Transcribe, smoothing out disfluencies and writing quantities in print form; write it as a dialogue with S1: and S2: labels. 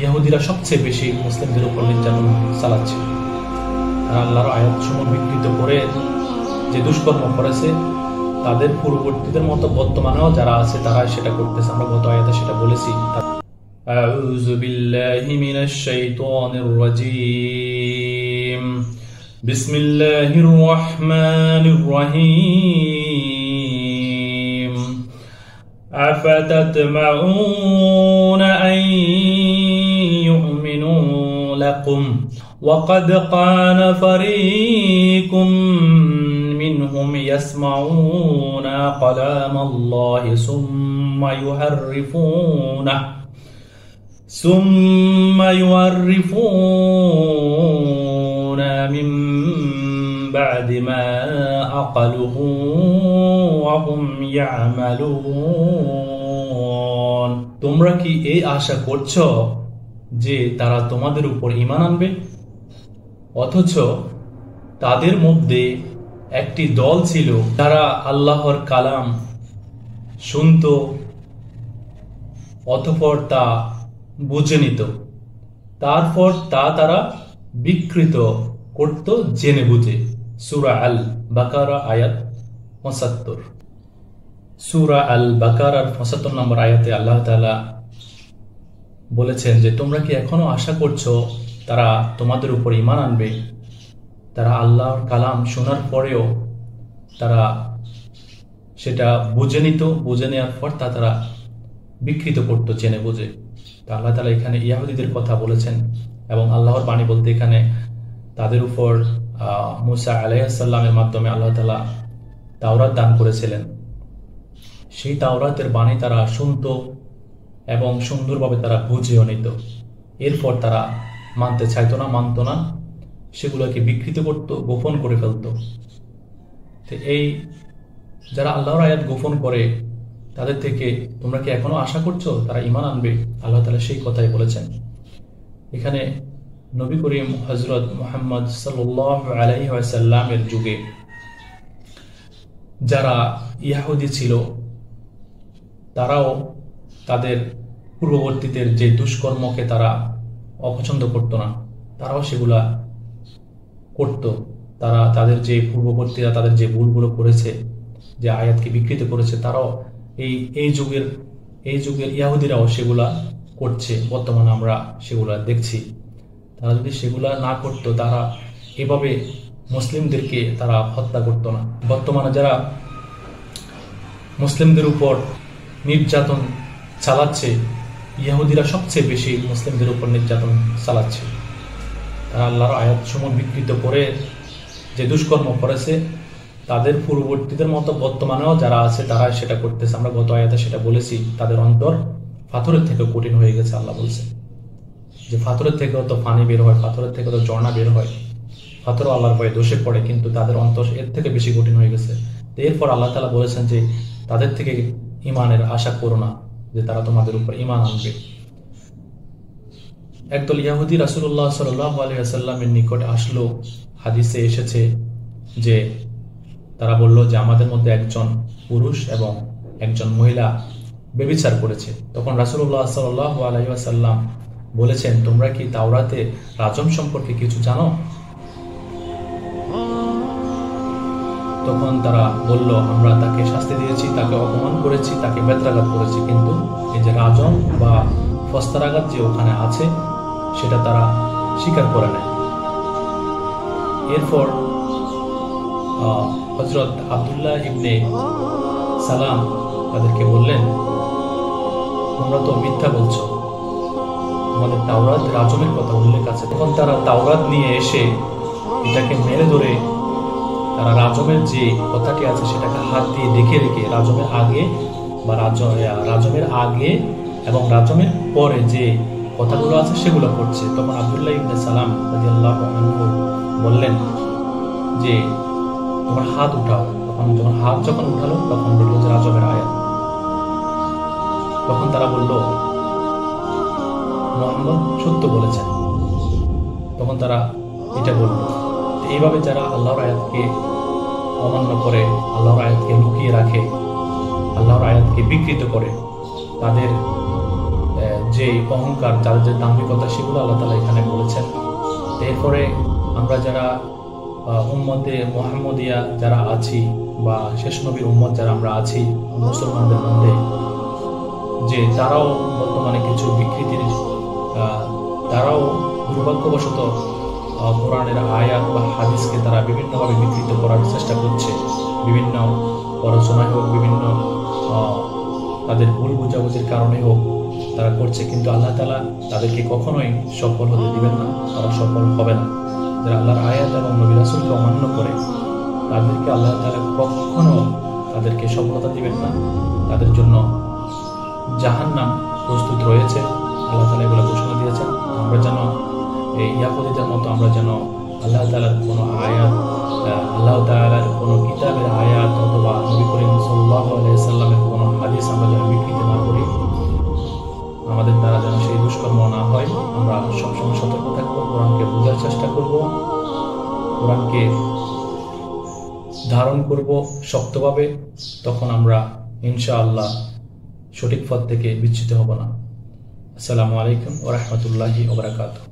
S1: ইহুদিরা সবচেয়ে বেশি মুসলিমদের উপর নির্যাতন চালাচ্ছে। তারা আল্লাহর আয়াতসমূহ বিকৃত করে যে দুষ্কর্ম করেছে, তাদের পূর্ববর্তীদের মতো বর্তমানেও যারা আছে তারা সেটা করতেছে। আমরা গত আয়াতে সেটা বলেছি। আউযু বিল্লাহি মিনাশ শাইতানির রাজীম। বিসমিল্লাহির রহমানির রহিম। আফাতাতমাউনা আন ইউমিনু লাকুম وقد قال فريق منهم يسمعون كلام الله ثم يحرفون من بعد ما عقلوه وهم يعملون। তোমরা কি এই আশা করছো যে তারা তোমাদের উপর ঈমান আনবে, অথচ তাদের মধ্যে একটি দল ছিল তারা আল্লাহর কালাম শুনত, অতঃপর তা বুঝে নিত, তারপর তা তারা বিকৃত করত জেনে বুঝে। সূরা আল বাকারা আয়াত ৭৫। সূরা আল বাকারার ৭৫ নম্বর আয়াতে আল্লাহ তাআলা বলেছেন যে তোমরা কি এখনো আশা করছো তারা তোমাদের উপর ঈমান আনবে? তারা আল্লাহর কালাম শোনার পরেও তারা সেটা বুঝে নিত, বুঝে নেওয়ার পর তা তারা বিকৃত করতো জেনে বুঝে। তা আল্লাহ তাআলা এখানে ইহুদিদের কথা বলেছেন এবং আল্লাহর বাণী বলতে এখানে তাদের উপর মুসা আলাইহিস সালামের মাধ্যমে আল্লাহ তাআলা তাওরাত দান করেছিলেন। সেই তাওরাতের বাণী তারা শুনতো এবং সুন্দরভাবে তারা বুঝেও নিত। এরপর তারা মানতে চাইতো না, মানত না, সেগুলোকে বিকৃত করত, গোপন করে ফেলত। তো এই যারা আল্লাহর আয়াত গোপন করে তাদের থেকে তোমরা কি এখনো আশা করছো তারা ঈমান আনবে? আল্লাহ তাআলা সেই কথাই বলেছেন। এখানে নবী করিম হযরত মুহাম্মদ সাল্লাল্লাহু আলাইহি ওয়াসাল্লামের যুগে যারা ইহুদি ছিল তারাও তাদের পূর্ববর্তীদের যে দুষ্কর্মকে তারা অপছন্দ করত না, তারাও সেগুলা করত। তারা তাদের যে পূর্ববর্তীরা তাদের যে ভুলগুলো করেছে, যে আয়াতকে বিকৃত করেছে, তারাও এই যুগের ইহুদিরাও সেগুলা করছে। বর্তমানে আমরা সেগুলা দেখছি। তারা যদি সেগুলা না করত, তারা এভাবে মুসলিমদেরকে তারা হত্যা করত না। বর্তমানে যারা মুসলিমদের উপর নির্যাতন চালাচ্ছে, ইহুদিরা সবচেয়ে বেশি মুসলিমদের উপর নির্যাতন চালাচ্ছে। তারা আল্লাহর আয়াতসমূহ বিকৃত করে যে দুষ্কর্ম করেছে, তাদের পূর্ববর্তীদের মতো বর্তমানেও যারা আছে তারা সেটা করতেছে। আমরা গত আয়াতে সেটা বলেছি। তাদের অন্তর পাথরের থেকে কঠিন হয়ে গেছে। আল্লাহ বলছে যে পাথরের থেকেও তো পানি বের হয়, পাথরের থেকে তো ঝর্ণা বের হয়, পাথরও আল্লাহর ভয়ে দোষে পড়ে, কিন্তু তাদের অন্তর এর থেকে বেশি কঠিন হয়ে গেছে। এরপর আল্লাহ তাআলা বলেছেন যে তাদের থেকে ঈমানের আশা করো না যে তারা তোমাদের উপর ঈমান আনবে। একদল ইহুদি রাসূলুল্লাহ সাল্লাল্লাহু আলাইহি ওয়াসাল্লামের নিকট আসলো। হাদিসে এসেছে যে তারা বলল যে আমাদের মধ্যে একজন পুরুষ এবং একজন মহিলা ব্যভিচার করেছে। তখন রাসূলুল্লাহ সাল্লাল্লাহু আলাইহি ওয়াসাল্লাম বলেছেন, তোমরা কি তাওরাতে রাজম সম্পর্কে কিছু জানো? তখন তারা বলল, আমরা তাকে শাস্তি দিয়েছি, তাকে অপমান করেছি, তাকে বেত্রাঘাত করেছি, কিন্তু এই যে রাজম বা ফস্তারাঘাত যে ওখানে আছে সেটা তারা স্বীকার করে নেয়। এরপর হযরত আব্দুল্লাহ ইবনে সালাম তাদেরকে বললেন, তোমরা তো মিথ্যা বলছো, তোমাদের তাওরাত রাজমের কথা উল্লেখ আছে। তখন তারা তাওরাত নিয়ে এসে এটাকে মেরে ধরে তারা রাজমের যে কথাটি আছে সেটাকে হাত দিয়ে দেখে রেখে রাজমের আগে বা রাজমের আগে এবং রাজমের পরে যে কথাগুলো আছে সেগুলো করছে। তখন আব্দুল্লাহ ইবনে সালাম রাদিয়াল্লাহু আনহু বললেন যে তোমার হাত উঠাও। যখন হাত উঠালো তখন দেখলো যে রাজমের আয়াত। তখন তারা বলল, মুহাম্মদ সত্য বলেছেন। তখন তারা এটা বলল। এইভাবে যারা আল্লাহর আয়াতকে অমান্য করে, আল্লাহর আয়াতকে লুকিয়ে রাখে, আল্লাহর আয়াতকে বিকৃত করে, তাদের যে অহংকার, যাদের যে দাম্ভিকতা, সেগুলো আল্লাহ তাআলা এখানে বলেছেন। এরপরে আমরা যারা উম্মতে মুহাম্মদিয়া যারা আছি বা শেষ নবীর উম্মত যারা আমরা আছি মুসলমানদের মধ্যে, যে তারাও বর্তমানে কিছু বিকৃতির তারাও দুর্ভাগ্যবশত কোরআনের আয়াত বা হাদিসকে তারা বিভিন্নভাবে বিকৃত করার চেষ্টা করছে। বিভিন্ন পড়াশোনায় হোক, বিভিন্ন তাদের ভুল বোঝাবুঝির কারণে হোক তারা করছে, কিন্তু আল্লাহ তাআলা তাদেরকে কখনোই সফল হতে দিবেন না, তারা সফল হবে না। যারা আল্লাহর আয়াত এবং নবী রাসূলকে অমান্য করে তাদেরকে আল্লাহ তাআলা কখনো তাদেরকে সফলতা দিবেন না। তাদের জন্য জাহান্নাম প্রস্তুত রয়েছে, আল্লাহ তাআলা এগুলো ঘোষণা দিয়েছেন। আমরা যেন এই ইয়াহুদীদের মতো আমরা যেন আল্লাহ তাআলার কোনো আয়াত, আল্লাহ তাআলার কোনো কিতাবের আয়াত অথবা নবী করিম সাল্লাল্লাহু আলাইহি ওয়াসাল্লামের কোনো হাদিস আমরা যেন বিকৃত না করি, আমাদের দ্বারা যেন সেই দুষ্কর্ম না হয়। আমরা সবসময় সতর্ক থাকবো, কোরআনকে বোঝার চেষ্টা করব, কোরআনকে ধারণ করব শক্তভাবে। তখন আমরা ইনশাআল্লাহ সঠিক পথ থেকে বিচ্যুত হব না। আসসালামু আলাইকুম ওয়া রাহমাতুল্লাহি ওয়া বারাকাতুহু।